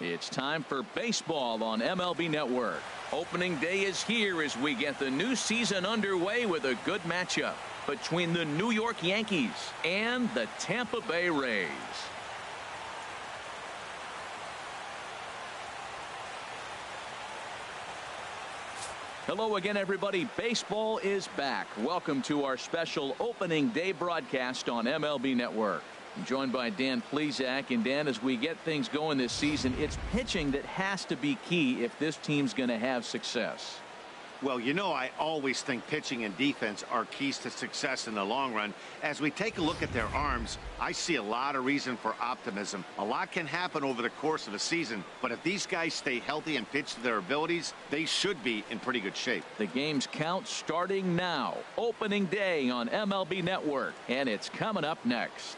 It's time for baseball on MLB Network. Opening day is here as we get the new season underway with a good matchup between the New York Yankees and the Tampa Bay Rays. Hello again, everybody. Baseball is back. Welcome to our special opening day broadcast on MLB Network. I'm joined by Dan Plesac. And Dan, as we get things going this season, it's pitching that has to be key if this team's going to have success. Well, you know, I always think pitching and defense are keys to success in the long run. As we take a look at their arms, I see a lot of reason for optimism. A lot can happen over the course of a season, but if these guys stay healthy and pitch to their abilities, they should be in pretty good shape. The game's count starting now. Opening day on MLB Network, and it's coming up next.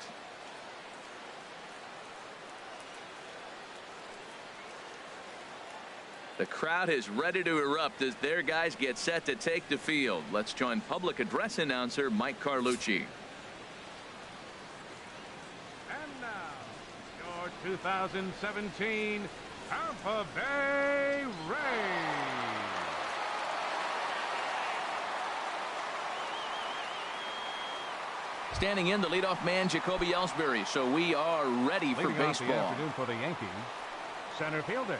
The crowd is ready to erupt as their guys get set to take the field. Let's join public address announcer Mike Carlucci. And now, your 2017 Tampa Bay Rays. Standing in, the leadoff man, Jacoby Ellsbury. So we are ready for Leading off baseball. the afternoon for the Yankees, center fielder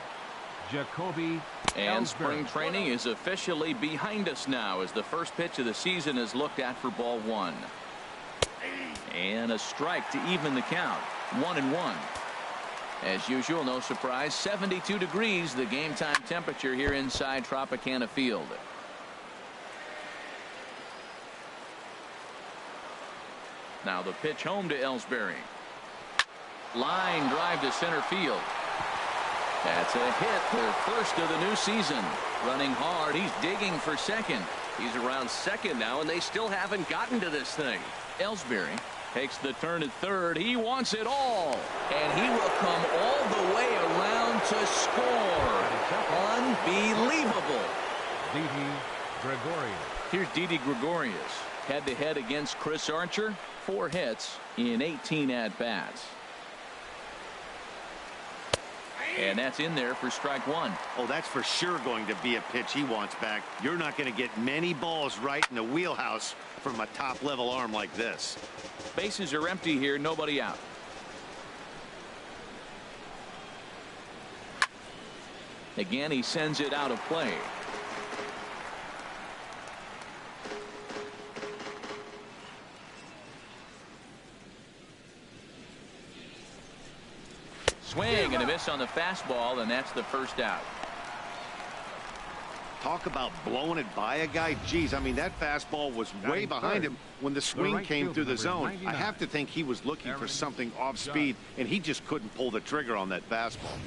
Jacoby And Ellsbury. spring training is officially behind us now as the first pitch of the season is looked at for ball one. And a strike to even the count. 1-1. As usual, no surprise, 72 degrees, the game time temperature here inside Tropicana Field. Now the pitch home to Ellsbury. Line drive to center field. That's a hit, their first of the new season. Running hard, he's digging for second. He's around second now, and they still haven't gotten to this thing. Ellsbury takes the turn at third. He wants it all. And he will come all the way around to score. Unbelievable. Didi Gregorius. Here's Didi Gregorius. Head-to-head against Chris Archer. 4 hits in 18 at-bats. And that's in there for strike one. Oh, that's for sure going to be a pitch he wants back. You're not going to get many balls right in the wheelhouse from a top-level arm like this. Bases are empty here, nobody out. Again, he sends it out of play. Swing and a miss on the fastball, and that's the first out. Talk about blowing it by a guy. Geez, I mean, that fastball was way behind him when the swing came through the zone. I have to think he was looking for something off speed, and he just couldn't pull the trigger on that fastball.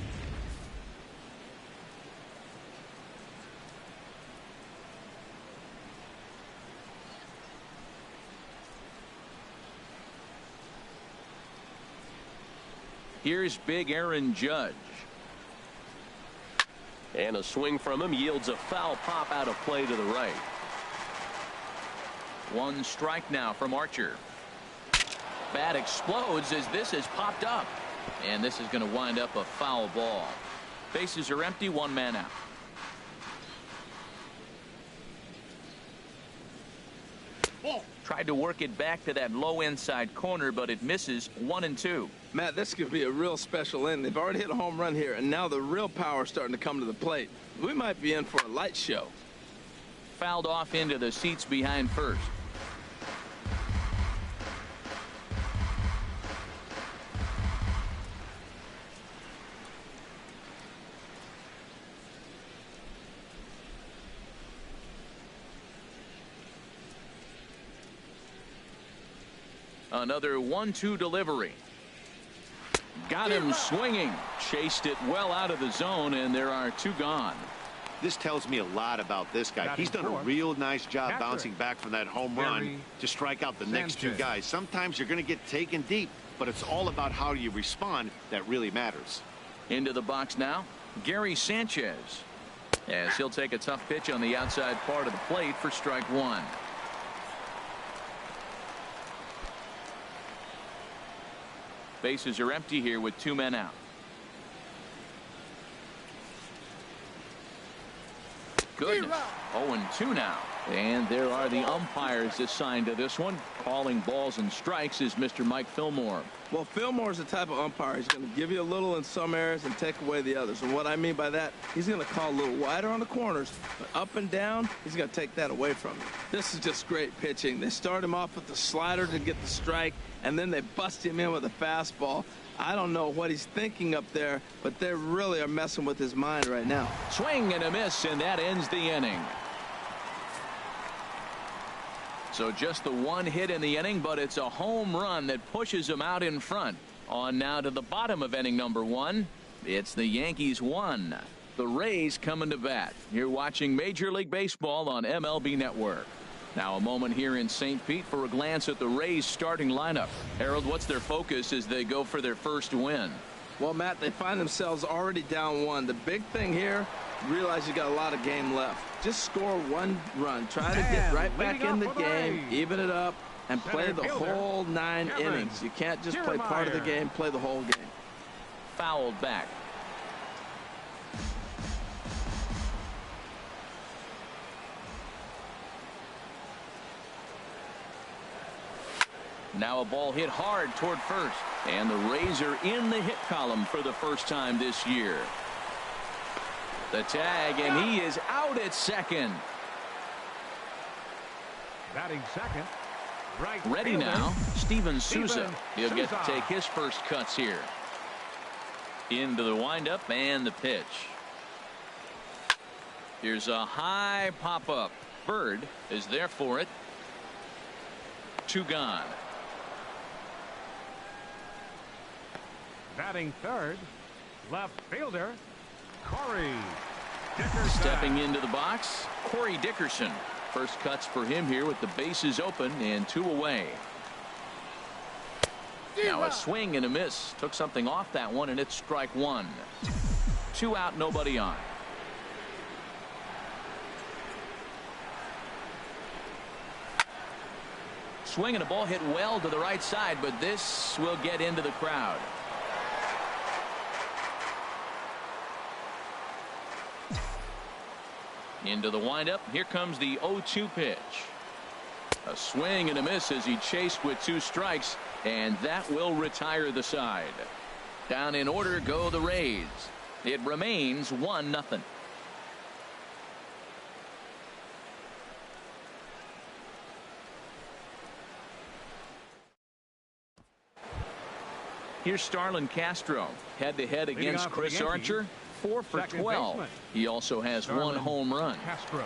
Here's big Aaron Judge. And a swing from him yields a foul pop out of play to the right. 1 strike now from Archer. Bat explodes as this has popped up. And this is going to wind up a foul ball. Bases are empty, 1 man out. Tried to work it back to that low inside corner, but it misses. 1-2. Matt, this could be a real special inning. They've already hit a home run here, and now the real power is starting to come to the plate. We might be in for a light show. Fouled off into the seats behind first. Another 1-2 delivery. Got him swinging. Chased it well out of the zone, and there are 2 gone. This tells me a lot about this guy. He's done a real nice job bouncing back from that home run to strike out the next 2 guys. Sometimes you're going to get taken deep, but it's all about how you respond that really matters. Into the box now, Gary Sanchez. As he'll take a tough pitch on the outside part of the plate for strike one. Bases are empty here with 2 men out. goodness. 0-2 now. And there are the umpires assigned to this one. Calling balls and strikes is Mr. Mike Fillmore. Well, Fillmore's the type of umpire. He's going to give you a little in some areas and take away the others. And what I mean by that, he's going to call a little wider on the corners, but up and down, he's going to take that away from you. This is just great pitching. They start him off with the slider to get the strike, and then they bust him in with a fastball. I don't know what he's thinking up there, but they really are messing with his mind right now. Swing and a miss, and that ends the inning. So just the one hit in the inning, but it's a home run that pushes him out in front. On now to the bottom of inning number 1. It's the Yankees 1. The Rays coming to bat. You're watching Major League Baseball on MLB Network. Now a moment here in St. Pete for a glance at the Rays starting lineup. Harold, what's their focus as they go for their first win? Well, Matt, they find themselves already down 1. The big thing here, realize you got a lot of game left. Just score 1 run. Try to get right back in the game, even it up, and play the whole 9 innings. You can't just play part of the game, play the whole game. Fouled back. Now a ball hit hard toward first. And the Rays are in the hit column for the first time this year. The tag, and he is out at second. Batting second. Right Ready fielder, now, Steven Souza. He'll get to Souza. take his first cuts here. Into the windup and the pitch. Here's a high pop-up. Bird is there for it. 2 gone. Batting third. Left fielder. Corey Dickerson. Stepping into the box, Corey Dickerson. First cuts for him here with the bases open and 2 away. Now a swing and a miss. Took something off that one, and it's strike 1. 2 out, nobody on. Swing and a ball hit well to the right side, but this will get into the crowd. Into the windup. Here comes the 0-2 pitch. A swing and a miss as he chased with 2 strikes, and that will retire the side. Down in order go the Rays. It remains 1-0. Here's Starlin Castro, head-to-head against Chris Archer. 4 for 12. He also has 1 home run. Castro.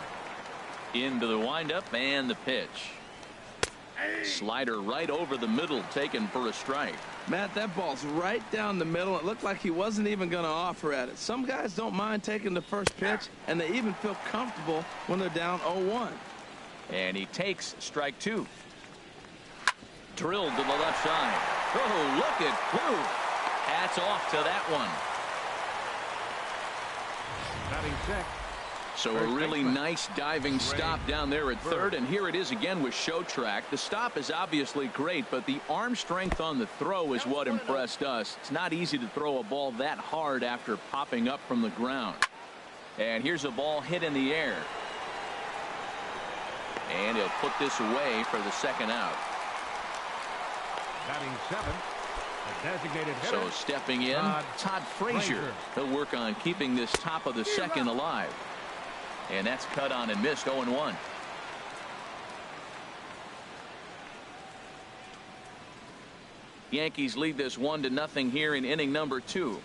Into the windup and the pitch. Slider right over the middle, taken for a strike. Matt, that ball's right down the middle. It looked like he wasn't even going to offer at it. Some guys don't mind taking the first pitch, and they even feel comfortable when they're down 0-1. And he takes strike 2. Drilled to the left side. Oh, look at Blue. Hats off to that one. Batting sixth. So a really nice diving stop down there at third, and here it is again with show track. The stop is obviously great, but the arm strength on the throw is what impressed us. It's not easy to throw a ball that hard after popping up from the ground. And here's a ball hit in the air. And he'll put this away for the second out. Batting seventh. A designated hitter. So stepping in, Todd Frazier. He'll work on keeping this top of the second alive. And that's cut on and missed. 0-1. Yankees lead this 1-0 here in inning number 2.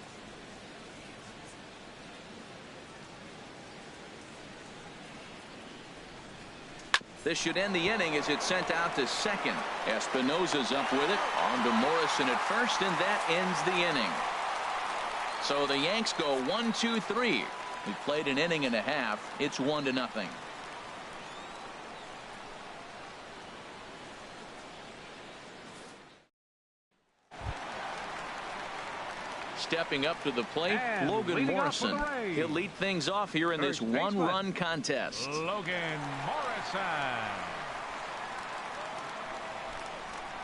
This should end the inning as it's sent out to second. Espinosa's up with it. On to Morrison at first, and that ends the inning. So the Yanks go 1-2-3. We played an inning and a half. It's 1-0. Stepping up to the plate, And Logan Morrison. He'll lead things off here in this one-run contest. Logan Morrison.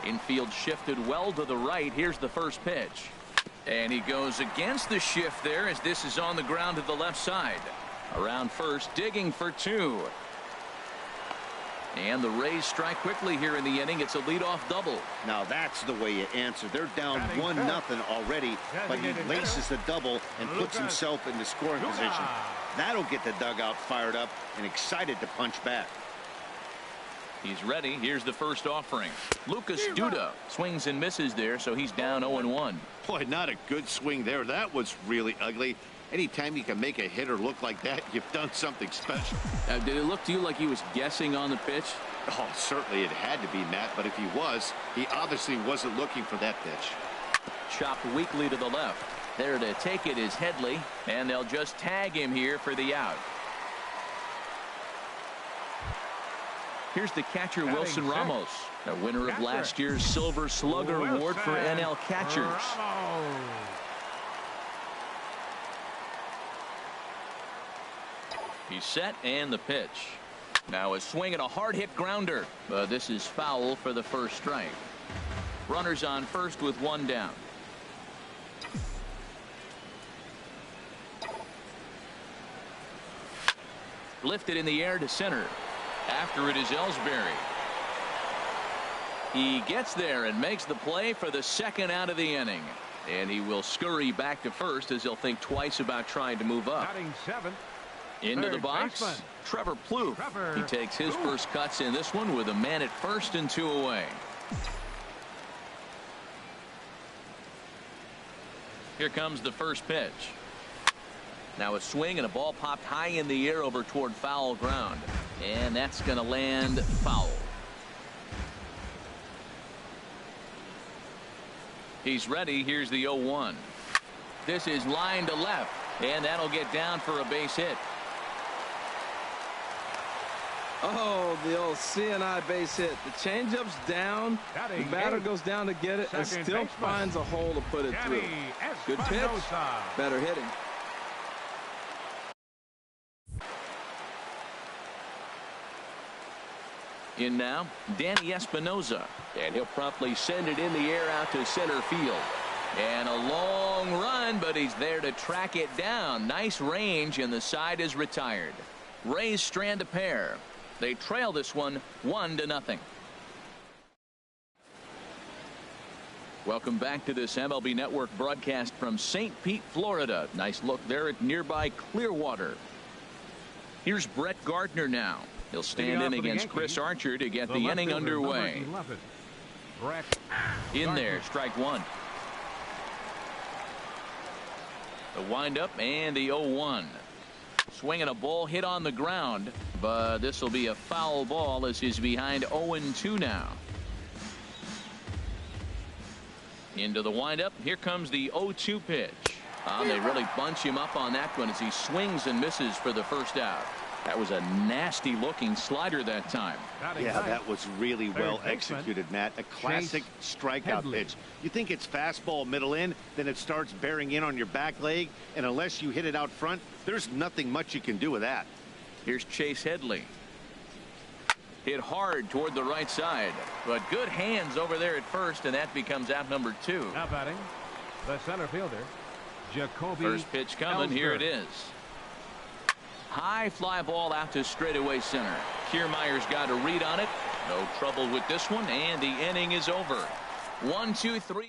Infield shifted well to the right. Here's the first pitch. And he goes against the shift there as this is on the ground to the left side. Around first, digging for 2. And the Rays strike quickly here in the inning. It's a leadoff double. Now that's the way you answer. They're down 1-0 already, but he laces the double and puts himself in the scoring position. That'll get the dugout fired up and excited to punch back. He's ready. Here's the first offering. Lucas Duda swings and misses there, so he's down 0-1. Boy, not a good swing there. That was really ugly. Anytime you can make a hitter look like that, you've done something special. Did it look to you like he was guessing on the pitch? Oh, certainly it had to be, Matt, but if he was, he obviously wasn't looking for that pitch. Chopped weakly to the left. There to take it is Headley, and they'll just tag him here for the out. Here's the catcher, Wilson Ramos, the winner of last year's Silver Slugger Award for NL catchers. He's set, and the pitch. Now a swing and a hard hit grounder, but this is foul for the first strike. Runners on first with 1 down. Lifted in the air to center. After it is Ellsbury. He gets there and makes the play for the second out of the inning. And he will scurry back to first as he'll think twice about trying to move up. Into the box, Trevor Plouffe. He takes his first cuts in this one with a man at first and 2 away. Here comes the first pitch. Now a swing and a ball popped high in the air over toward foul ground. And that's going to land foul. He's ready. Here's the 0-1. This is line to left. And that'll get down for a base hit. Oh, the old CNI base hit. The changeup's down. The batter goes down to get it and still finds a hole to put it through. Good pitch. Better hitting. In now, Danny Espinoza. And he'll promptly send it in the air out to center field. And a long run, but he's there to track it down. Nice range, and the side is retired. Rays strand a pair. They trail this one 1-0. Welcome back to this MLB Network broadcast from St. Pete, Florida. Nice look there at nearby Clearwater. Here's Brett Gardner now. He'll stand in against Chris Archer to get the inning underway. In there, strike 1. The windup and the 0-1. Swinging a ball hit on the ground, but this will be a foul ball as he's behind 0-2 now. Into the windup. Here comes the 0-2 pitch. They really bunch him up on that one as he swings and misses for the first out. That was a nasty looking slider that time. Yeah, that was really well executed, Matt. A classic strikeout pitch. You think it's fastball middle in, then it starts bearing in on your back leg, and unless you hit it out front, there's nothing much you can do with that. Here's Chase Headley. Hit hard toward the right side, but good hands over there at first, and that becomes out number 2. Now batting, the center fielder, Jacoby. First pitch coming. Here it is. High fly ball out to straightaway center. Kiermaier's got a read on it. No trouble with this one, and the inning is over. 1, 2, 3.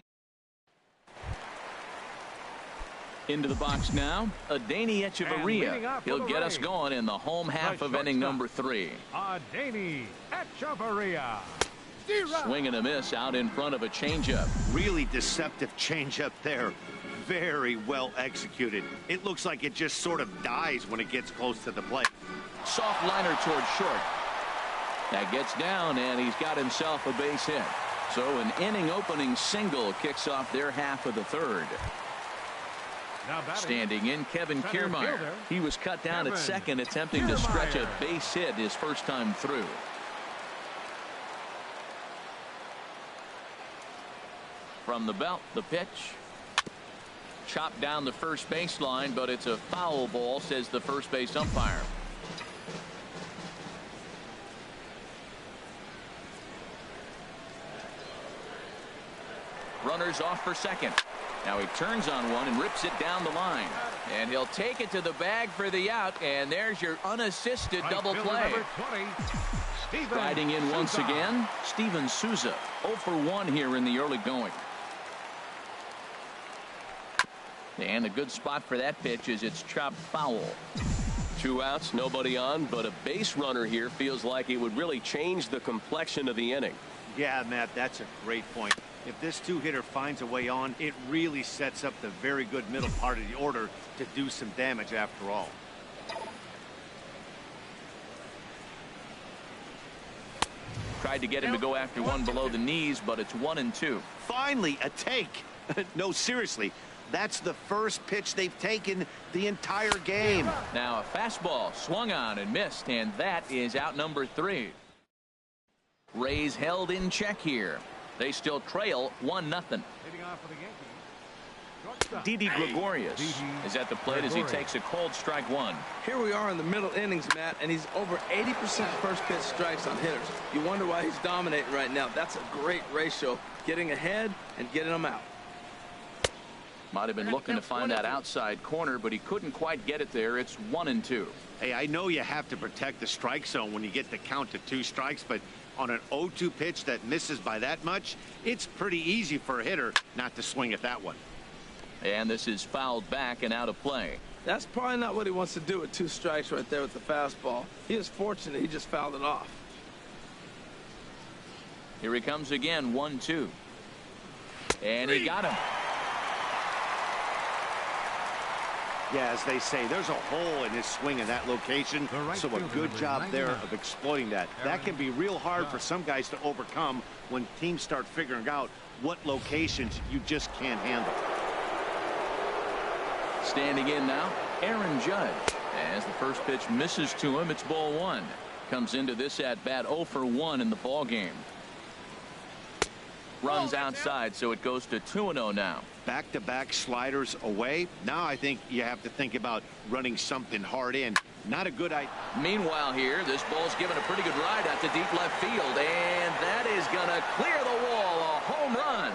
Into the box now, Adeiny Echeverria. He'll get us going in the home half of inning number 3. Adeiny Echeverria. Swing and a miss out in front of a changeup. Really deceptive changeup there. Very well executed. It looks like it just sort of dies when it gets close to the plate. Soft liner towards short. That gets down, and he's got himself a base hit. So an inning opening single kicks off their half of the third. Standing in, Kevin Kiermaier. He was cut down at second, attempting to stretch a base hit his first time through. From the belt, the pitch. Chopped down the first baseline, but it's a foul ball, says the first base umpire. Runners off for second. Now he turns on one and rips it down the line. And he'll take it to the bag for the out. And there's your unassisted double play. Riding in once again, Steven Souza. 0 for 1 here in the early going. And a good spot for that pitch is it's chopped foul. 2 outs, nobody on, but a base runner here feels like it would really change the complexion of the inning. Yeah, Matt, that's a great point. If this two-hitter finds a way on, it really sets up the very good middle part of the order to do some damage after all. Tried to get him to go after one below the knees, but it's 1-2. Finally, a take. No, seriously. That's the first pitch they've taken the entire game. Now a fastball swung on and missed, and that is out number 3. Rays held in check here. They still trail 1-0. Didi Gregorius is at the plate as he takes a cold strike one. Here we are in the middle innings, Matt, and he's over 80% first pitch strikes on hitters. You wonder why he's dominating right now. That's a great ratio, getting ahead and getting them out. Might have been looking to find that outside corner, but he couldn't quite get it there. It's 1-2. Hey, I know you have to protect the strike zone when you get the count to 2 strikes, but on an 0-2 pitch that misses by that much, it's pretty easy for a hitter not to swing at that one. And this is fouled back and out of play. That's probably not what he wants to do with 2 strikes right there with the fastball. He is fortunate he just fouled it off. Here he comes again, 1-2. And he got him. Yeah, as they say, there's a hole in his swing in that location, so a good job there of exploiting that. That can be real hard for some guys to overcome when teams start figuring out what locations you just can't handle. Standing in now, Aaron Judge. As the first pitch misses to him, it's ball 1. Comes into this at bat 0 for 1 in the ball game. Runs outside, so it goes to 2-0 now. Back-to-back sliders away. Now I think you have to think about running something hard in. Not a good idea. Meanwhile here, this ball's given a pretty good ride out to deep left field, and that is going to clear the wall. A home run.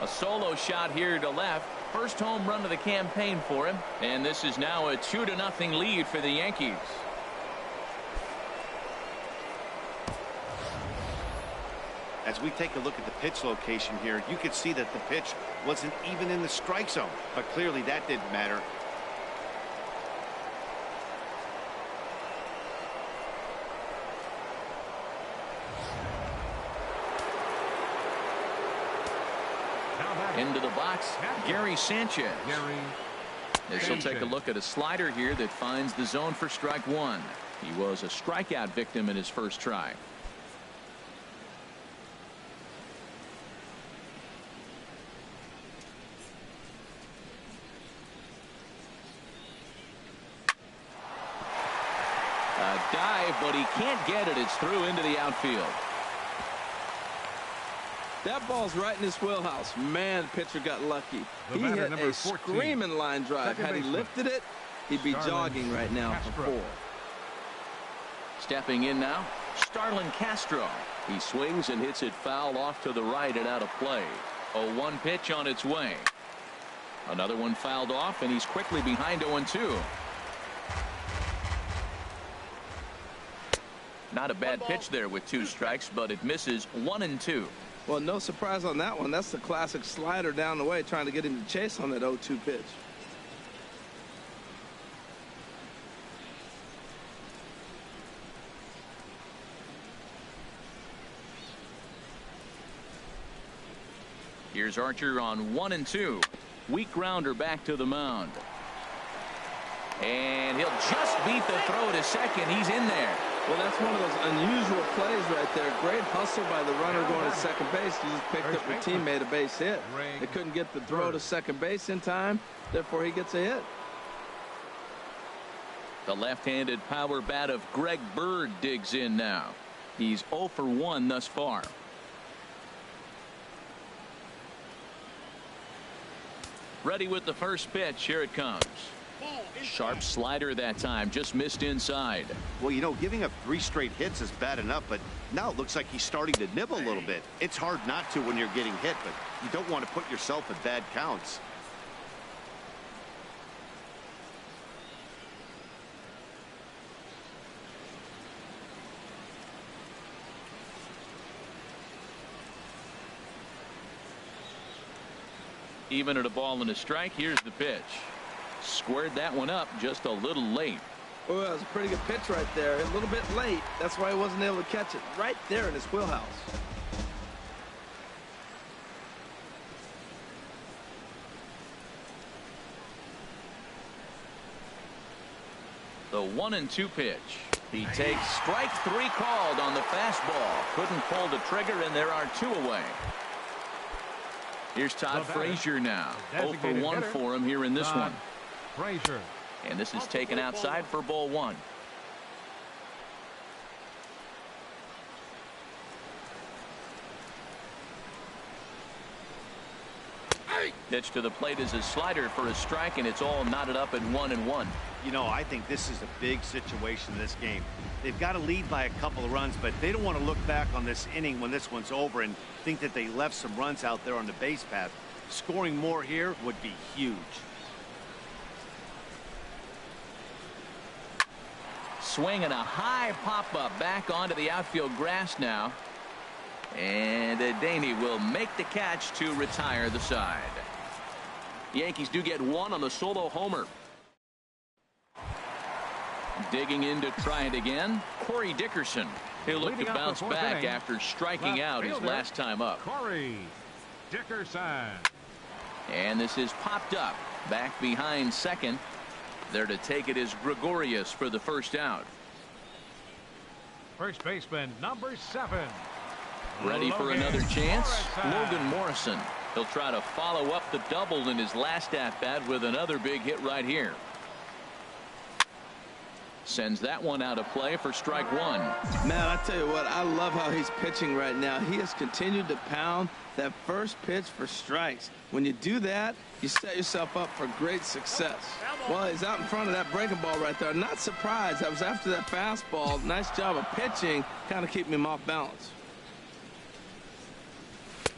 A solo shot here to left. First home run of the campaign for him, and this is now a 2-0 lead for the Yankees. As we take a look at the pitch location here, you could see that the pitch wasn't even in the strike zone, but clearly that didn't matter. Into the box, Gary Sanchez. This will take a look at a slider here that finds the zone for strike 1. He was a strikeout victim in his first try. A dive, but he can't get it. It's through into the outfield. That ball's right in his wheelhouse. Man, the pitcher got lucky. He hit a screaming line drive. Had he lifted it, he'd be jogging right now for 4. Stepping in now, Starlin Castro. He swings and hits it foul off to the right and out of play. A 1 pitch on its way. Another one fouled off, and he's quickly behind 0-2. Not a bad pitch there with 2 strikes, but it misses 1-2. Well, no surprise on that one. That's the classic slider down the way, trying to get him to chase on that 0-2 pitch. Here's Archer on 1-2. Weak grounder back to the mound. And he'll just beat the throw to second. He's in there. Well, that's one of those unusual plays right there. Great hustle by the runner going to second base. He just picked up your teammate a base hit. They couldn't get the throw to second base in time. Therefore, he gets a hit. The left-handed power bat of Greg Bird digs in now. He's 0 for 1 thus far. Ready with the first pitch. Here it comes. Sharp slider that time, just missed inside. Well, you know, giving up 3 straight hits is bad enough, but now it looks like he's starting to nibble a little bit. It's hard not to when you're getting hit, but you don't want to put yourself in bad counts. Even at a ball and a strike, here's the pitch. Squared that one up just a little late. Well, that was a pretty good pitch right there. A little bit late. That's why he wasn't able to catch it right there in his wheelhouse. The 1-2 pitch. He takes strike 3 called on the fastball. Couldn't pull the trigger, and there are 2 away. Here's Todd Frazier now. 0 for 1 for him here in this one. Frazier. And this is taken outside for ball 1. Pitch to the plate is a slider for a strike, and it's all knotted up at 1-1. You know, I think this is a big situation in this game. They've got to lead by a couple of runs, but they don't want to look back on this inning when this one's over and think that they left some runs out there on the base path. Scoring more here would be huge. Swing and a high pop-up back onto the outfield grass now. And Daney will make the catch to retire the side. Yankees do get 1 on the solo homer. Digging in to try it again, Corey Dickerson. He'll look to bounce back after striking out his last time up. Corey Dickerson. And this is popped up back behind second. There to take it is Gregorius for the first out. First baseman number 7. Ready for another chance? Logan Morrison. He'll try to follow up the double in his last at-bat with another big hit right here. Sends that one out of play for strike 1. Man, I tell you what, I love how he's pitching right now. He has continued to pound that first pitch for strikes. When you do that, you set yourself up for great success. Well, he's out in front of that breaking ball right there. Not surprised. That was after that fastball. Nice job of pitching, kind of keeping him off balance.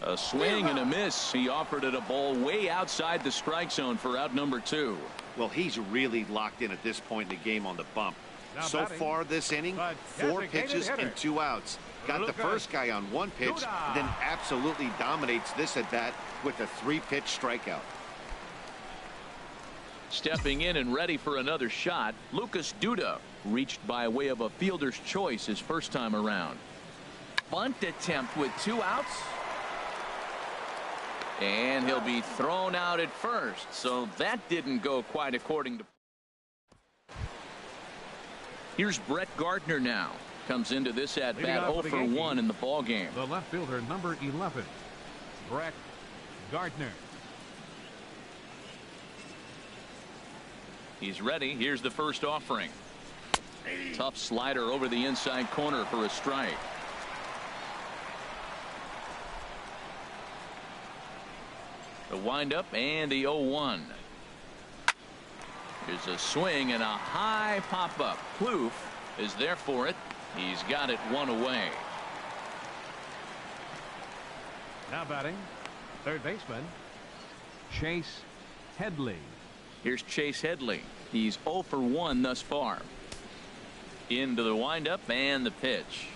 A swing and a miss. He offered it a ball way outside the strike zone for out number 2. Well, he's really locked in at this point in the game on the bump. So far this inning, 4 pitches and 2 outs. Got the first guy on 1 pitch, then absolutely dominates this at bat with a 3-pitch strikeout. Stepping in and ready for another shot, Lucas Duda, reached by way of a fielder's choice his first time around. Bunt attempt with 2 outs. And he'll be thrown out at first, so that didn't go quite according to. Here's Brett Gardner now. Comes into this at bat 0 for 1 in the ball game. The left fielder number 11, Brett Gardner. He's ready. Here's the first offering. Tough slider over the inside corner for a strike. The windup and the 0-1. Here's a swing and a high pop-up. Plouffe is there for it. He's got it 1 away. Now batting, third baseman, Chase Headley. Here's Chase Headley. He's 0 for 1 thus far. Into the windup and the pitch.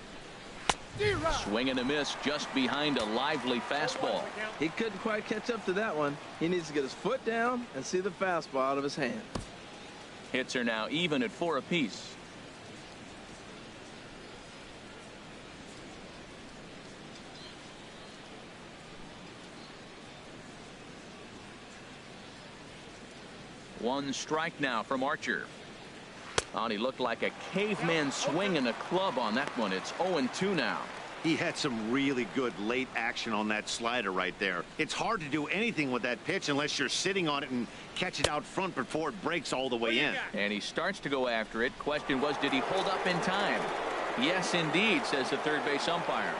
Swing and a miss just behind a lively fastball. He couldn't quite catch up to that one. He needs to get his foot down and see the fastball out of his hand. Hits are now even at 4 apiece. One strike now from Archer. Oh, and he looked like a caveman swinging a club on that one. It's 0-2 now. He had some really good late action on that slider right there. It's hard to do anything with that pitch unless you're sitting on it and catch it out front before it breaks all the way in. And he starts to go after it. Question was, did he hold up in time? Yes, indeed, says the third base umpire.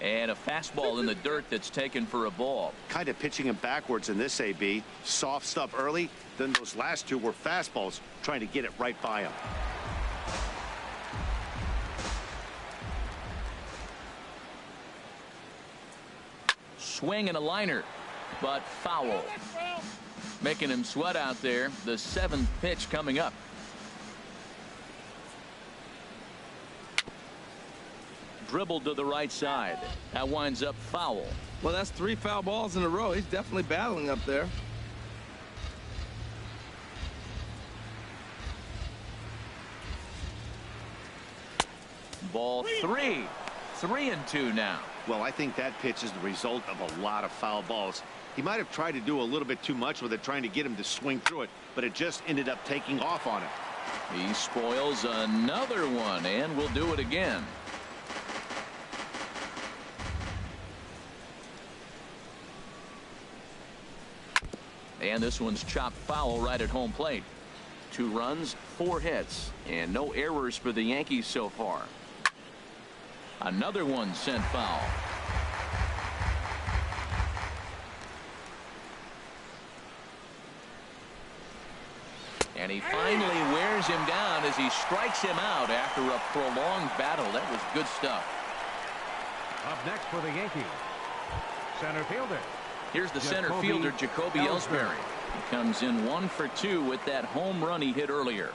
And a fastball in the dirt that's taken for a ball. Kind of pitching him backwards in this AB. Soft stuff early, then those last two were fastballs, trying to get it right by him. Swing and a liner, but foul. Making him sweat out there. The 7th pitch coming up. Dribbled to the right side. That winds up foul. Well, that's 3 foul balls in a row. He's definitely battling up there. Ball 3. 3-2 now. Well, I think that pitch is the result of a lot of foul balls. He might have tried to do a little bit too much with it, trying to get him to swing through it, but it just ended up taking off on him. He spoils another one, and will do it again. And this one's chopped foul right at home plate. 2 runs, 4 hits, and no errors for the Yankees so far. Another one sent foul. And he finally wears him down as he strikes him out after a prolonged battle. That was good stuff. Up next for the Yankees, center fielder. Here's the center fielder, Jacoby Ellsbury. He comes in 1 for 2 with that home run he hit earlier.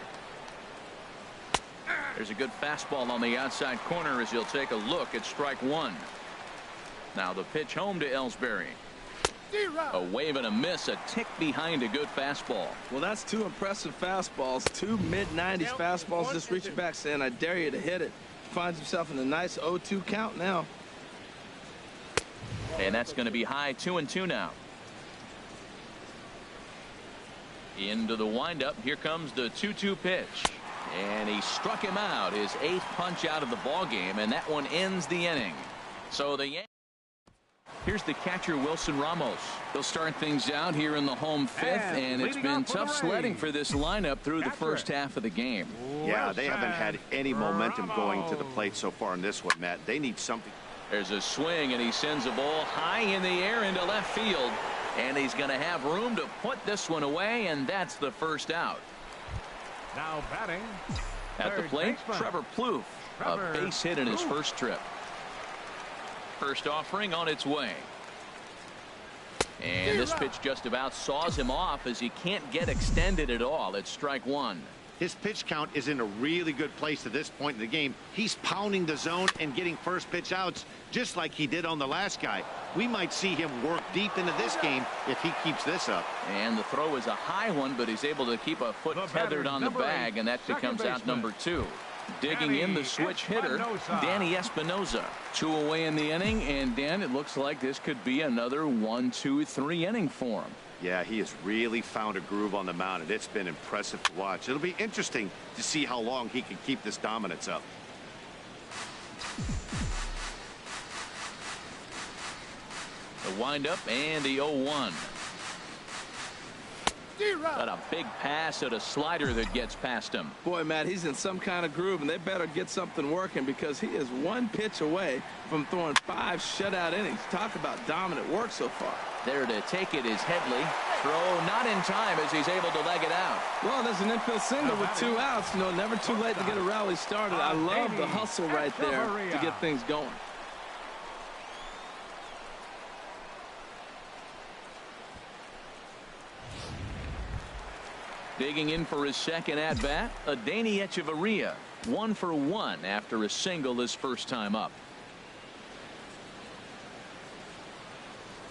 There's a good fastball on the outside corner as he'll take a look at strike 1. Now the pitch home to Ellsbury. A wave and a miss, a tick behind a good fastball. Well, that's 2 impressive fastballs, 2 mid-90s fastballs, just reaching back saying, I dare you to hit it. Finds himself in a nice 0-2 count now. And that's going to be high. 2-2 now. Into the windup. Here comes the 2-2 pitch. And he struck him out. His 8th punch out of the ball game, and that one ends the inning. So the Yankees. Here's the catcher, Wilson Ramos. They'll start things out here in the home 5th, and it's been tough sledding for this lineup through the first half of the game. Yeah, they haven't had any momentum going to the plate so far in this one, Matt. They need something. There's a swing, and he sends a ball high in the air into left field. And he's going to have room to put this one away, and that's the first out. Now batting. At the plate, Trevor Plouffe. A base hit in his first trip. First offering on its way. And this pitch just about saws him off as he can't get extended at all. It's strike 1. His pitch count is in a really good place at this point in the game. He's pounding the zone and getting first pitch outs just like he did on the last guy. We might see him work deep into this game if he keeps this up. And the throw is a high one, but he's able to keep a foot tethered on the bag, and that becomes out number 2. Digging in the switch hitter, Danny Espinosa. 2 away in the inning, and Dan, it looks like this could be another 1, 2, 3 inning for him. Yeah, he has really found a groove on the mound, and it's been impressive to watch. It'll be interesting to see how long he can keep this dominance up. The windup and the 0-1. Got a big pass at a slider that gets past him. Boy, Matt, he's in some kind of groove, and they better get something working because he is 1 pitch away from throwing 5 shutout innings. Talk about dominant work so far. There to take it is Headley. Throw not in time as he's able to leg it out. Well, there's an infield single with 2 outs. You know, never too late to get a rally started. I love the hustle right there to get things going. Digging in for his second at-bat, Adeiny Echeverria. 1 for 1 after a single his first time up.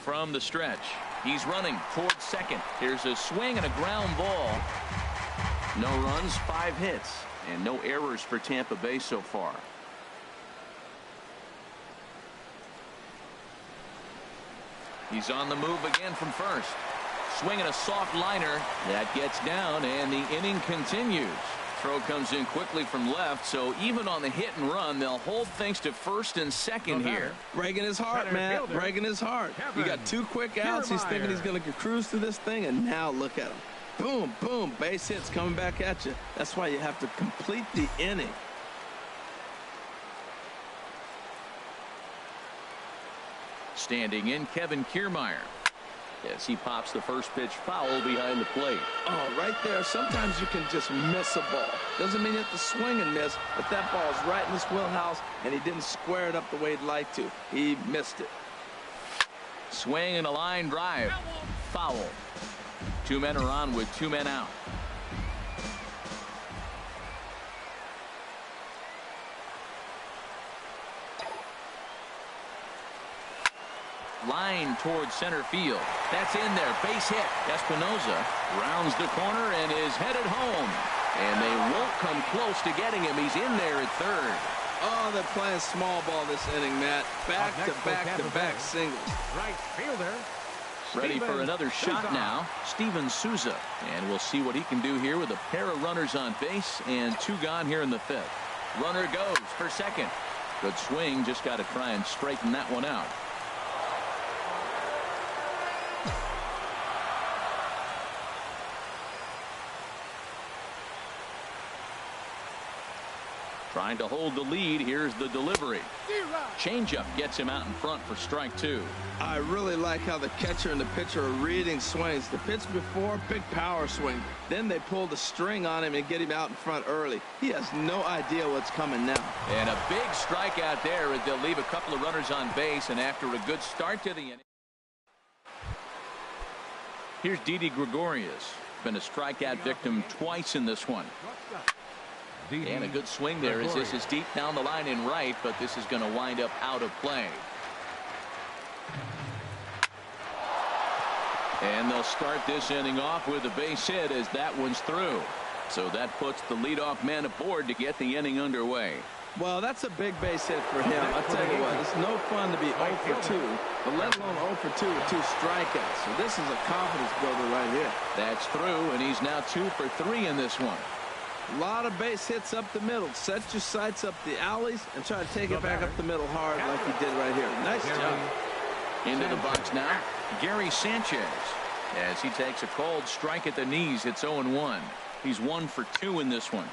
From the stretch, he's running towards second. Here's a swing and a ground ball. No runs, 5 hits, and no errors for Tampa Bay so far. He's on the move again from first. Swinging a soft liner that gets down, and the inning continues. Throw comes in quickly from left, so even on the hit and run, they'll hold things to first and second here. Breaking his heart, man. Breaking his heart. You got 2 quick outs. He's thinking he's going to cruise through this thing, and now look at him. Boom, boom, base hits coming back at you. That's why you have to complete the inning. Standing in, Kevin Kiermaier. As he pops the first pitch foul behind the plate. Oh, right there. Sometimes you can just miss a ball. Doesn't mean you have to swing and miss, but that ball's right in his wheelhouse, and he didn't square it up the way he'd like to. He missed it. Swing and a line drive. Foul. 2 men are on with 2 men out. Line towards center field. That's in there. Base hit. Espinosa rounds the corner and is headed home. And they won't come close to getting him. He's in there at third. Oh, they're playing small ball this inning, Matt. Back to back to back singles. Right fielder. Ready for another shot now. Steven Souza. And we'll see what he can do here with a pair of runners on base and 2 gone here in the 5th. Runner goes for second. Good swing. Just got to try and straighten that one out. Trying to hold the lead. Here's the delivery. Changeup gets him out in front for strike 2. I really like how the catcher and the pitcher are reading swings. The pitch before, big power swing. Then they pull the string on him and get him out in front early. He has no idea what's coming now. And a big strikeout there as they'll leave a couple of runners on base. And after a good start to the inning. Here's Didi Gregorius. Been a strikeout victim twice in this one. And a good swing there as this is deep down the line in right, but this is going to wind up out of play. And they'll start this inning off with a base hit as that one's through. So that puts the leadoff man aboard to get the inning underway. Well, that's a big base hit for him. I'll tell you what, it's no fun to be 0 for 2, but let alone 0 for 2 with 2 strikeouts. So this is a confidence builder right here. That's through, and he's now 2 for 3 in this one. A lot of base hits up the middle. Set your sights up the alleys and try to take it back up the middle hard like he did right here. Nice job. Into the box now, Gary Sanchez. As he takes a cold strike at the knees, it's 0-1. He's 1 for 2 in this one.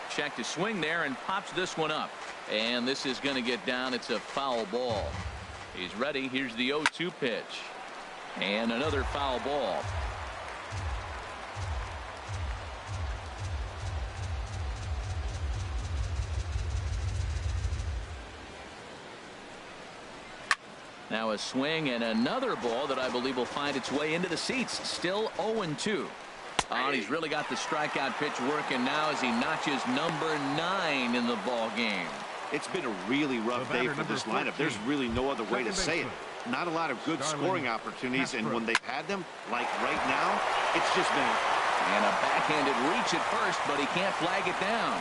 Checked his swing there and pops this one up. And this is going to get down. It's a foul ball. He's ready. Here's the 0-2 pitch. And another foul ball. Now a swing and another ball that I believe will find its way into the seats. Still 0-2. And he's really got the strikeout pitch working now as he notches number 9 in the ball game. It's been a really rough day for this lineup. There's really no other way to say it. Not a lot of good scoring opportunities, and when they've had them, like right now, it's just been. And a backhanded reach at first, but he can't flag it down.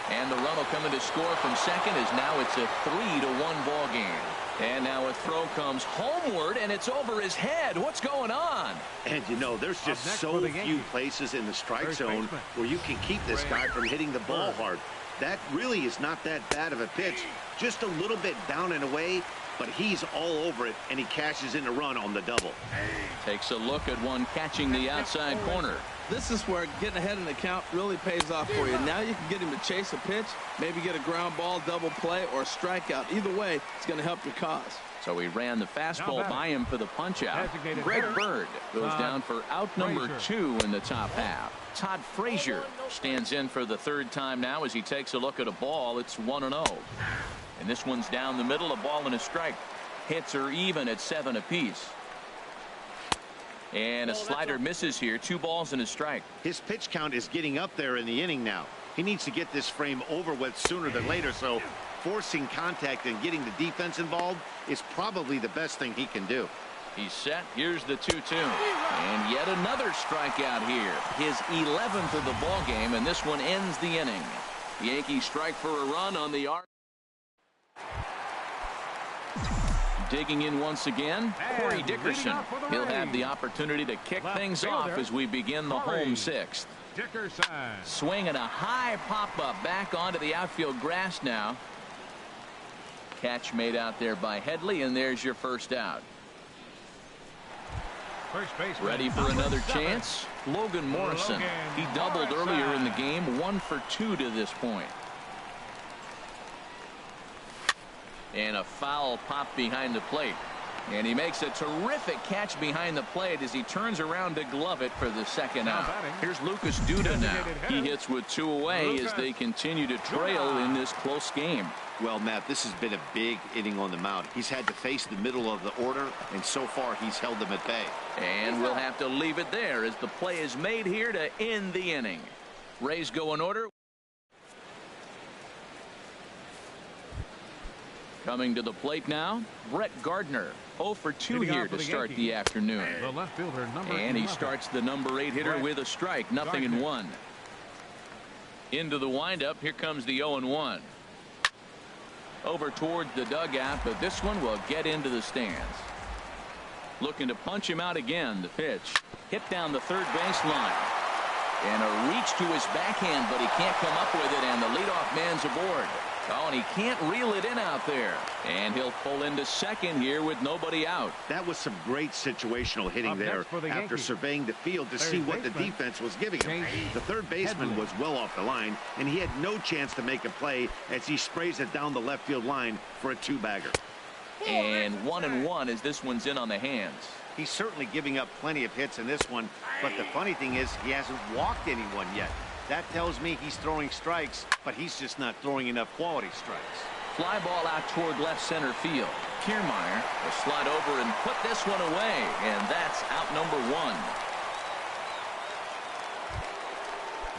And the run will come in to score from second as now it's a 3-1 ball game. And now a throw comes homeward, and it's over his head. What's going on? And, you know, there's just so few places in the strike zone where you can keep this guy from hitting the ball hard. That really is not that bad of a pitch. Just a little bit down and away, but he's all over it, and he cashes in a run on the double. Takes a look at one catching the outside corner. This is where getting ahead in the count really pays off for you. Now you can get him to chase a pitch, maybe get a ground ball, double play, or a strikeout. Either way, it's going to help your cause. So he ran the fastball by him for the punch-out. Greg Bird goes down for out number 2 in the top half. Todd Frazier stands in for the 3rd time now as he takes a look at a ball. It's 1-0. And this one's down the middle, a ball and a strike. Hits are even at 7 apiece. And a slider misses here. 2 balls and a strike. His pitch count is getting up there in the inning now. He needs to get this frame over with sooner than later, so forcing contact and getting the defense involved is probably the best thing he can do. He's set. Here's the 2-2. And yet another strikeout here. His 11th of the ball game, and this one ends the inning. The Yankees strike for a run on the arc. Digging in once again, Corey Dickerson. He'll have the opportunity to kick things off as we begin the home 6th. Swing and a high pop-up back onto the outfield grass now. Catch made out there by Headley, and there's your first out. Ready for another chance? Logan Morrison. He doubled earlier in the game, 1 for 2 to this point. And a foul pop behind the plate. And he makes a terrific catch behind the plate as he turns around to glove it for the second out. Here's Lucas Duda now. He hits with 2 away as they continue to trail in this close game. Well, Matt, this has been a big inning on the mound. He's had to face the middle of the order, and so far he's held them at bay. And we'll have to leave it there as the play is made here to end the inning. Rays go in order. Coming to the plate now, Brett Gardner. 0 for 2 here to start the afternoon. The left fielder, number and he 11. starts the number 8 hitter with a strike. Nothing in 1. Into the windup. Here comes the 0-1. Over toward the dugout, but this one will get into the stands. Looking to punch him out again. The pitch hit down the third baseline. And a reach to his backhand, but he can't come up with it, and the leadoff man's aboard. Oh, and he can't reel it in out there. And he'll pull into second here with nobody out. That was some great situational hitting there after surveying the field to see what the defense was giving him. The third baseman was well off the line, and he had no chance to make a play as he sprays it down the left field line for a 2-bagger. And 1-1 as this one's in on the hands. He's certainly giving up plenty of hits in this one, but the funny thing is he hasn't walked anyone yet. That tells me he's throwing strikes, but he's just not throwing enough quality strikes. Fly ball out toward left center field. Kiermaier will slide over and put this one away, and that's out number 1.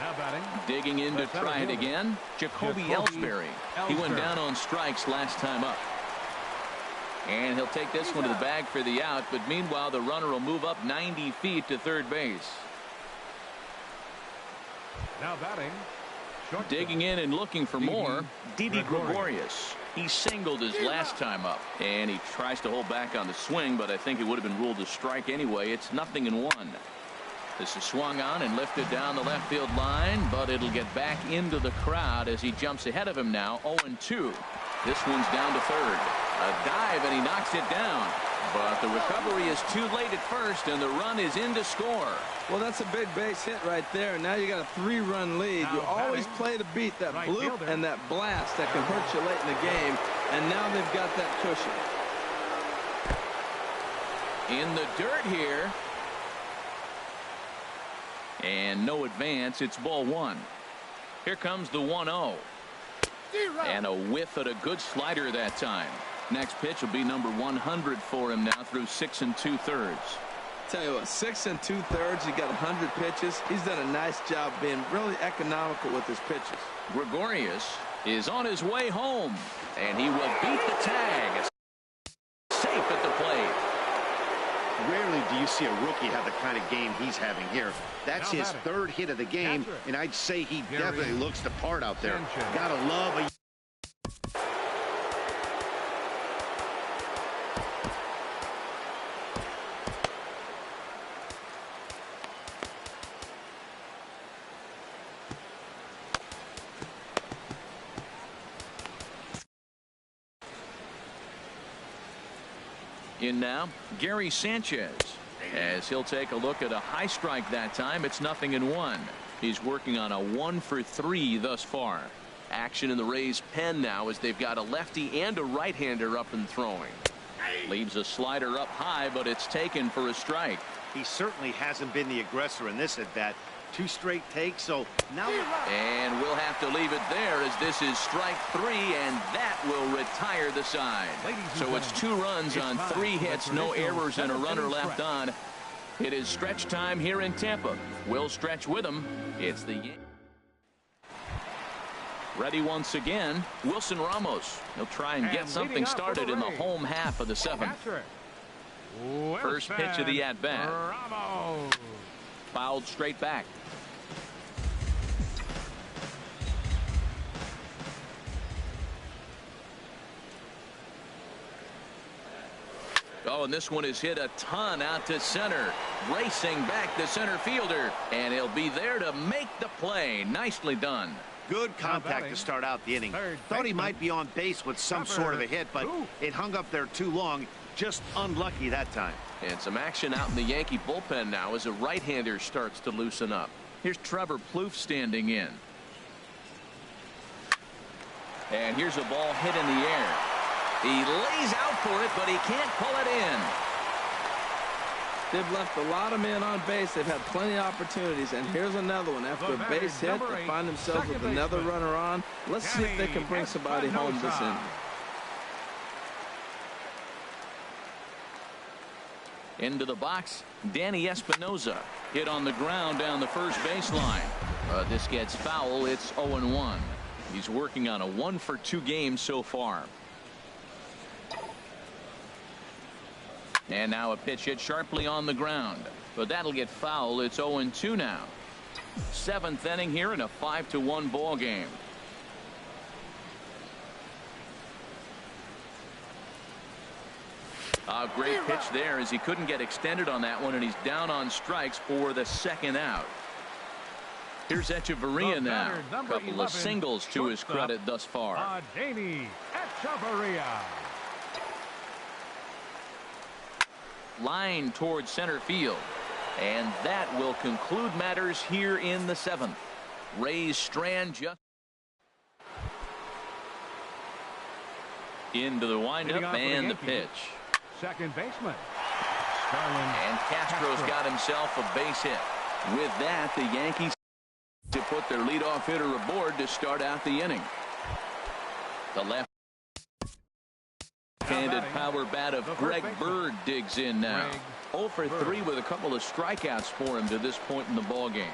Now batting. Digging in to try it again, Jacoby Ellsbury. He went down on strikes last time up. And he'll take this one to the bag for the out, but meanwhile the runner will move up 90 feet to third base. Now batting. Digging in and looking for more, Didi Gregorius. He singled his last time up, and he tries to hold back on the swing, but I think it would have been ruled a strike anyway. It's 0-1. This is swung on and lifted down the left field line, but it'll get back into the crowd as he jumps ahead of him now. 0-2. This one's down to third. A dive, and he knocks it down. But the recovery is too late at first, and the run is in to score. Well, that's a big base hit right there. And now you got a 3-run lead. You always play to beat that bloop and that blast that can hurt you late in the game. And now they've got that cushion. In the dirt here. And no advance. It's ball 1. Here comes the 1-0. And a whiff at a good slider that time. Next pitch will be number 100 for him now through 6 2/3. Tell you what, 6 2/3. He got 100 pitches. He's done a nice job being really economical with his pitches. Gregorius is on his way home, and he will beat the tag. Safe at the plate. Rarely do you see a rookie have the kind of game he's having here. That's his 3rd hit of the game, and I'd say he definitely looks the part out there. Gotta love a In now, Gary Sanchez, as he'll take a look at a high strike that time. It's 0-1. He's working on a 1 for 3 thus far. Action in the Rays' pen now as they've got a lefty and a right-hander up and throwing. Leaves a slider up high, but it's taken for a strike. He certainly hasn't been the aggressor in this at bat. 2 straight takes, so now. And we'll have to leave it there as this is strike 3, and that will retire the side. So it's 2 runs on 3 hits, no errors, and a runner left on. It is stretch time here in Tampa. We'll stretch with them. It's the Yankees. Ready once again, Wilson Ramos. He'll try and get something started in the home half of the 7th. First pitch of the at-bat. Fouled straight back. Oh, and this one is hit a ton out to center. Racing back the center fielder, and he'll be there to make the play. Nicely done. Good contact to start out the inning. Thought he might be on base with some sort of a hit, but it hung up there too long. Just unlucky that time. And some action out in the Yankee bullpen now as a right-hander starts to loosen up. Here's Trevor Plouffe standing in. And here's a ball hit in the air. He lays out for it, but he can't pull it in. They've left a lot of men on base. They've had plenty of opportunities, and here's another one. After a base hit, they find themselves with another runner on. Let's see if they can bring somebody home this inning. Into the box, Danny Espinoza hit on the ground down the first baseline. This gets foul. It's 0-1. He's working on a 1-for-2 game so far. And now a pitch hit sharply on the ground, but that'll get foul. It's 0-2 now. 7th inning here in a 5-1 ball game. A great pitch there as he couldn't get extended on that one, and he's down on strikes for the 2nd out. Here's Echeverria now. A couple of singles to his credit thus far. Danny Echeverria. Line towards center field, and that will conclude matters here in the 7th. Rays strand just into the windup and the pitch. Second baseman. And Castro's got himself a base hit. With that, the Yankees to put their leadoff hitter aboard to start out the inning. The left-handed power bat of Greg Bird digs in now. 0 for 3 with a couple of strikeouts for him to this point in the ball game.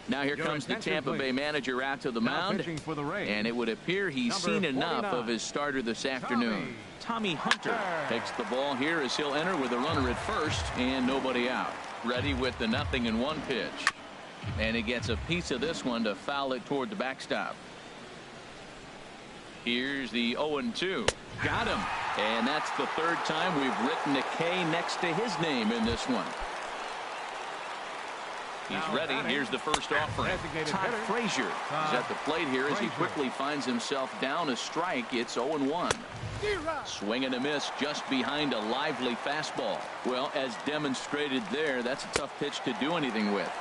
Now here comes the Tampa Bay manager out to the mound, and it would appear he's seen enough of his starter this afternoon. Tommy Hunter takes the ball here as he'll enter with a runner at first and nobody out. Ready with the 0-1 pitch. And he gets a piece of this one to foul it toward the backstop. Here's the 0-2. Got him. And that's the 3rd time we've written a K next to his name in this one. He's ready. Here's the first offering. Todd Frazier is at the plate here as he quickly finds himself down a strike. It's 0-1. Swing and a miss just behind a lively fastball. Well, as demonstrated there, that's a tough pitch to do anything with.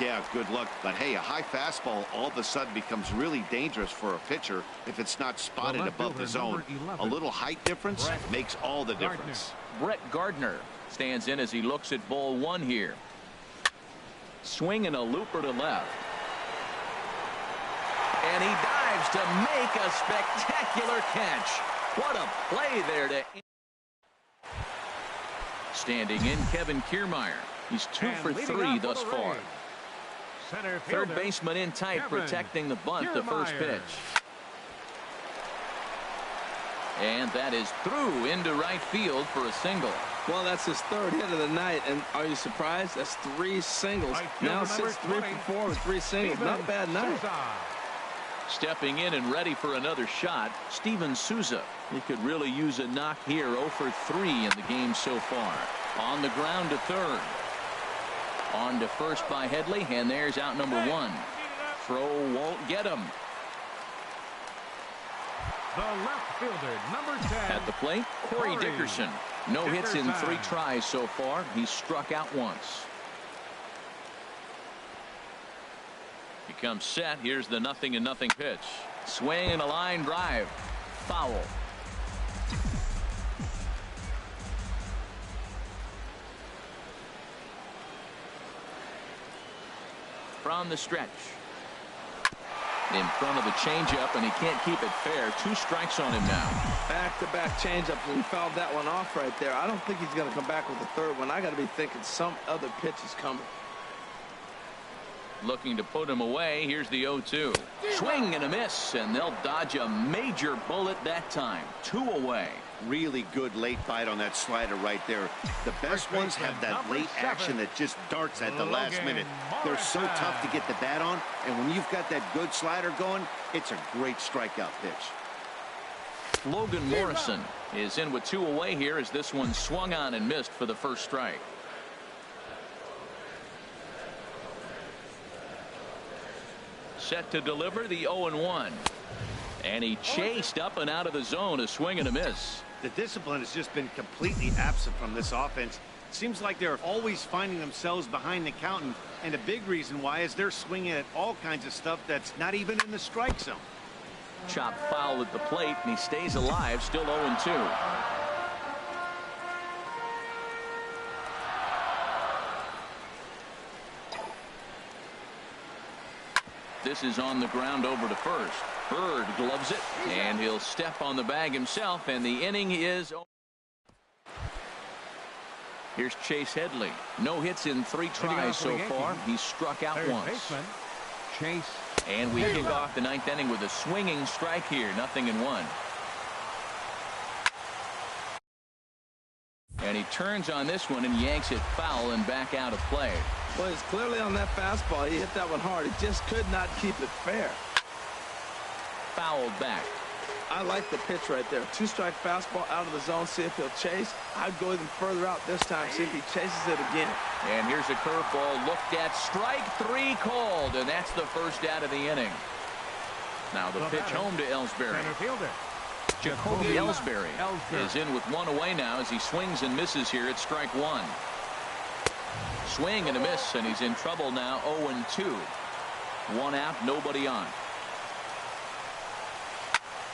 Yeah, good luck. But hey, a high fastball all of a sudden becomes really dangerous for a pitcher if it's not spotted above the zone. A little height difference makes all the difference. Brett Gardner stands in as he looks at ball 1 here. Swing and a looper to left. And he dives to make a spectacular catch. What a play there to standing in Kevin Kiermaier. He's 2 for 3 thus far. 3rd baseman in tight, protecting the bunt, the first pitch. And that is through into right field for a single. Well, that's his 3rd hit of the night, and are you surprised? That's 3 singles. Now sits 3 for 4 with 3 singles. Not a bad night. Stepping in and ready for another shot, Steven Souza. He could really use a knock here. 0 for 3 in the game so far. On the ground to 3rd. On to first by Headley, and there's out number 1. Throw won't get him. The left fielder, number 10. At the plate, Corey Dickerson. No hits in 3 tries so far. He's struck out once. He comes set. Here's the 0-0 pitch. Swing and a line drive. Foul. From the stretch. In front of the changeup, and he can't keep it fair. 2 strikes on him now. Back-to-back changeups, and he fouled that one off right there. I don't think he's going to come back with the 3rd one. I got to be thinking some other pitch is coming. Looking to put him away. Here's the 0-2. Swing and a miss, and they'll dodge a major bullet that time. 2 away. Really good late bite on that slider right there. The best ones have that late action that just darts at the last minute. They're so tough to get the bat on, and when you've got that good slider going, it's a great strikeout pitch. Logan Morrison is in with 2 away here as this one swung on and missed for the first strike. Set to deliver the 0-1. And he chased up and out of the zone. A swing and a miss. The discipline has just been completely absent from this offense. It seems like they're always finding themselves behind the count and And a big reason why is they're swinging at all kinds of stuff that's not even in the strike zone. Chop foul at the plate, and he stays alive, still 0-2. This is on the ground over to first. Bird gloves it, and he'll step on the bag himself, and the inning is over. Here's Chase Headley. No hits in 3 tries so far. He's struck out once. Chase. And we kick off the 9th inning with a swinging strike here. 0-1. And he turns on this one and yanks it foul and back out of play. Well, he's clearly on that fastball. He hit that one hard. He just could not keep it fair. Fouled back. I like the pitch right there. 2-strike fastball out of the zone. See if he'll chase. I'd go even further out this time. See if he chases it again. And here's a curveball looked at. Strike 3 called. And that's the first out of the inning. Now the pitch home to Ellsbury. Center fielder. Jacoby Ellsbury is in with 1 away now as he swings and misses here at strike 1. Swing and a miss, and he's in trouble now. 0-2. 1 out, nobody on.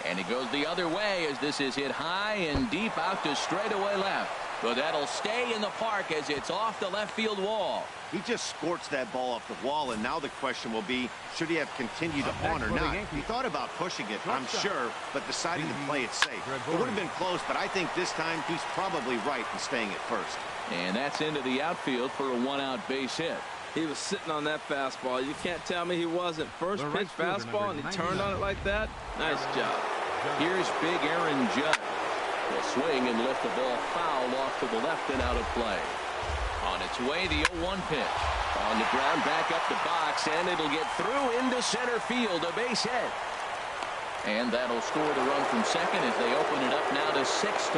And he goes the other way as this is hit high and deep out to straightaway left. But that'll stay in the park as it's off the left field wall. He just scorched that ball off the wall, and now the question will be, should he have continued on or not? He thought about pushing it, I'm sure, but decided to play it safe. It would have been close, but I think this time he's probably right in staying at first. And that's into the outfield for a 1-out base hit. He was sitting on that fastball. You can't tell me he wasn't. First pitch fastball, and he turned on it like that. Nice job. Here's big Aaron Judge. Will swing and lift the ball foul off to the left and out of play. On its way, the 0-1 pitch. On the ground, back up the box, and it'll get through into center field, a base hit. And that'll score the run from second as they open it up now to 6-1.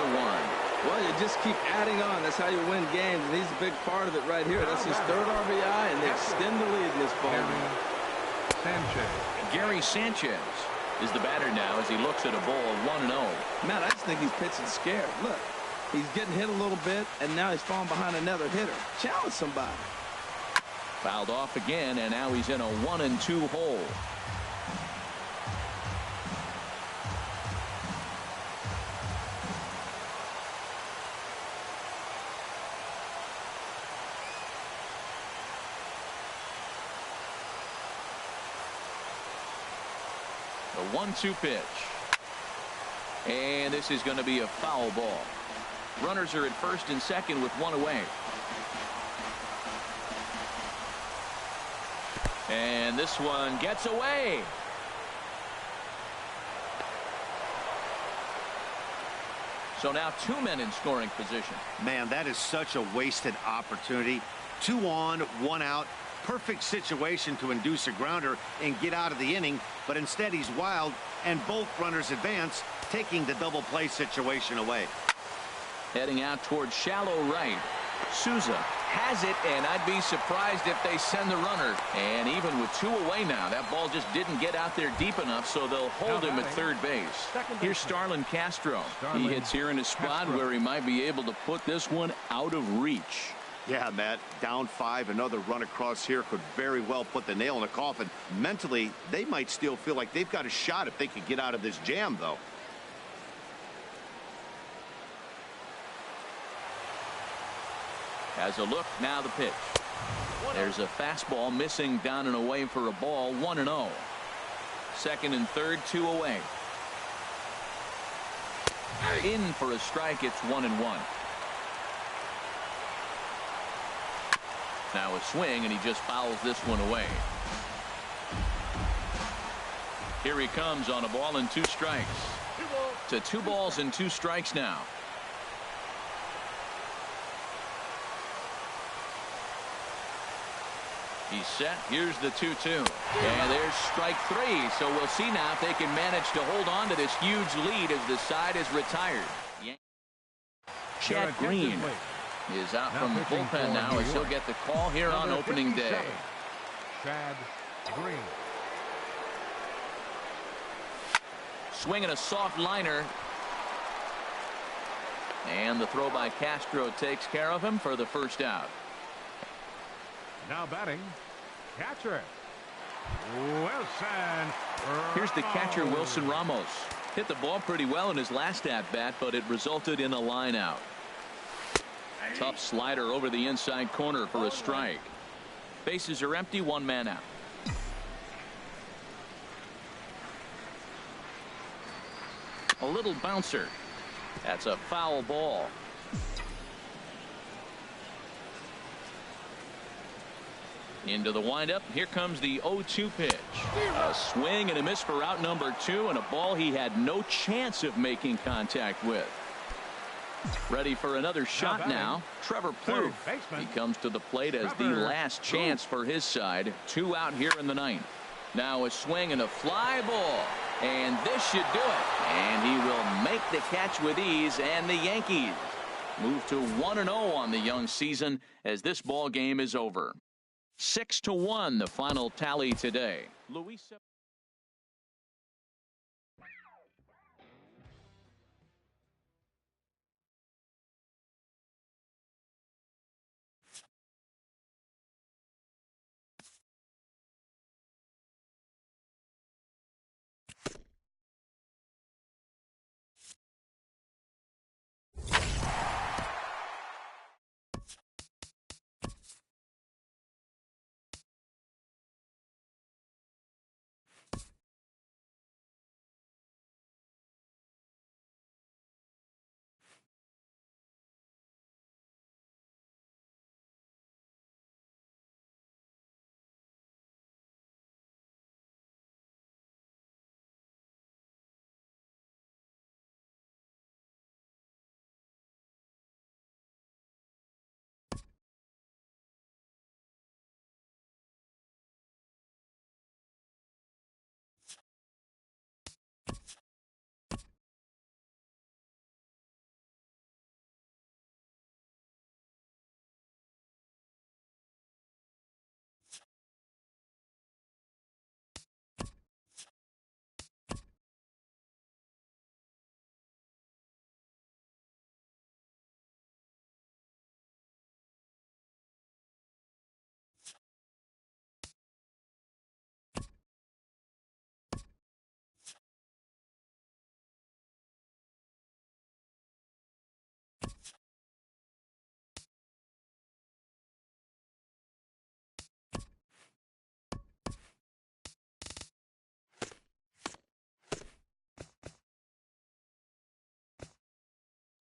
Well, you just keep adding on. That's how you win games, and he's a big part of it right here. That's his 3rd RBI, and they extend the lead in this ball game. Gary Sanchez is the batter now as he looks at a ball 1-0. Man, I just think he's pitching scared. Look, he's getting hit a little bit, and now he's falling behind another hitter. Challenge somebody. Fouled off again, and now he's in a 1-2 hole. The 1-2 pitch. And this is going to be a foul ball. Runners are at first and second with 1 away. And this one gets away. So now 2 men in scoring position. Man, that is such a wasted opportunity. 2 on, 1 out. Perfect situation to induce a grounder and get out of the inning, but instead he's wild, and both runners advance, taking the double play situation away. Heading out towards shallow right. Souza has it, and I'd be surprised if they send the runner. And even with 2 away now, that ball just didn't get out there deep enough, so they'll hold him at third base. Here's Starlin Castro. He hits here in a spot where he might be able to put this one out of reach. Yeah, Matt, down 5, another run across here could very well put the nail in the coffin. Mentally, they might still feel like they've got a shot if they could get out of this jam, though. Has a look, now the pitch. There's a fastball missing down and away for a ball, 1-0. Second and third, 2 away. In for a strike, it's 1-1. Now a swing, and he just fouls this one away. Here he comes on a ball and 2 strikes. To 2 balls and 2 strikes now. He's set. Here's the 2-2. And there's strike 3. So we'll see now if they can manage to hold on to this huge lead as the side is retired. Chad Green is out from the bullpen now as he'll get the call here on opening day. Chad Green. Swinging a soft liner. And the throw by Castro takes care of him for the first out. Now batting, catcher Wilson. Here's the catcher, Wilson Ramos. Hit the ball pretty well in his last at-bat, but it resulted in a line out. Tough slider over the inside corner for a strike. Bases are empty, one man out. A little bouncer. That's a foul ball. Into the windup. Here comes the 0-2 pitch. A swing and a miss for out number 2, and a ball he had no chance of making contact with. Ready for another shot now. Trevor Plouffe. He comes to the plate as the last chance for his side. 2 out here in the 9th. Now a swing and a fly ball. And this should do it. And he will make the catch with ease, and the Yankees move to 1-0 on the young season as this ball game is over. 6-1 the final tally today. Luis.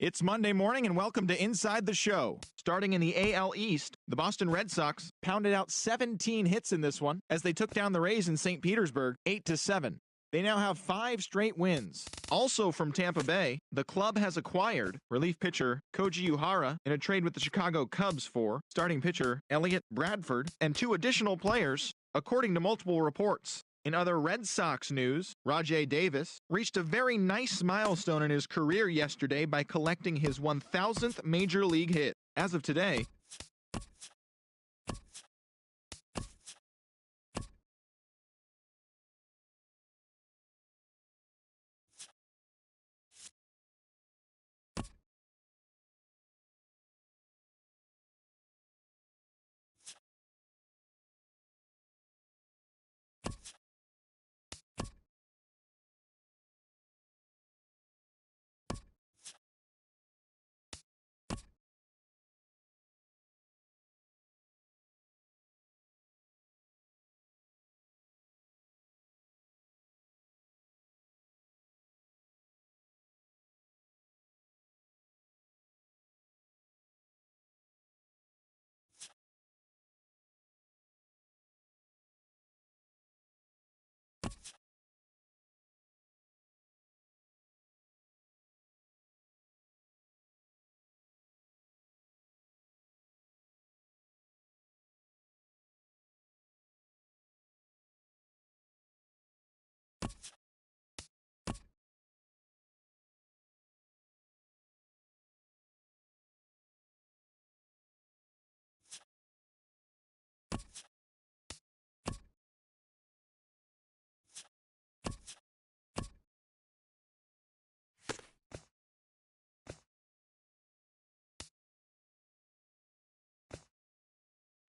It's Monday morning, and welcome to Inside the Show. Starting in the AL East, the Boston Red Sox pounded out 17 hits in this one as they took down the Rays in St. Petersburg 8-7. They now have 5 straight wins. Also from Tampa Bay, the club has acquired relief pitcher Koji Uehara in a trade with the Chicago Cubs for starting pitcher Elliot Bradford and 2 additional players, according to multiple reports. In other Red Sox news, Rajai Davis reached a very nice milestone in his career yesterday by collecting his 1,000th major league hit. As of today,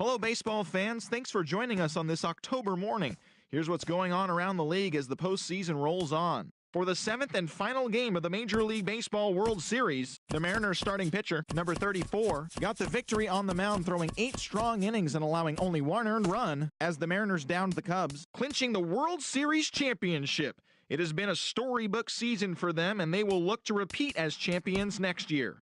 Hello, baseball fans. Thanks for joining us on this October morning. Here's what's going on around the league as the postseason rolls on. For the 7th and final game of the Major League Baseball World Series, the Mariners starting pitcher, number 34, got the victory on the mound, throwing 8 strong innings and allowing only 1 earned run as the Mariners downed the Cubs, clinching the World Series championship. It has been a storybook season for them, and they will look to repeat as champions next year.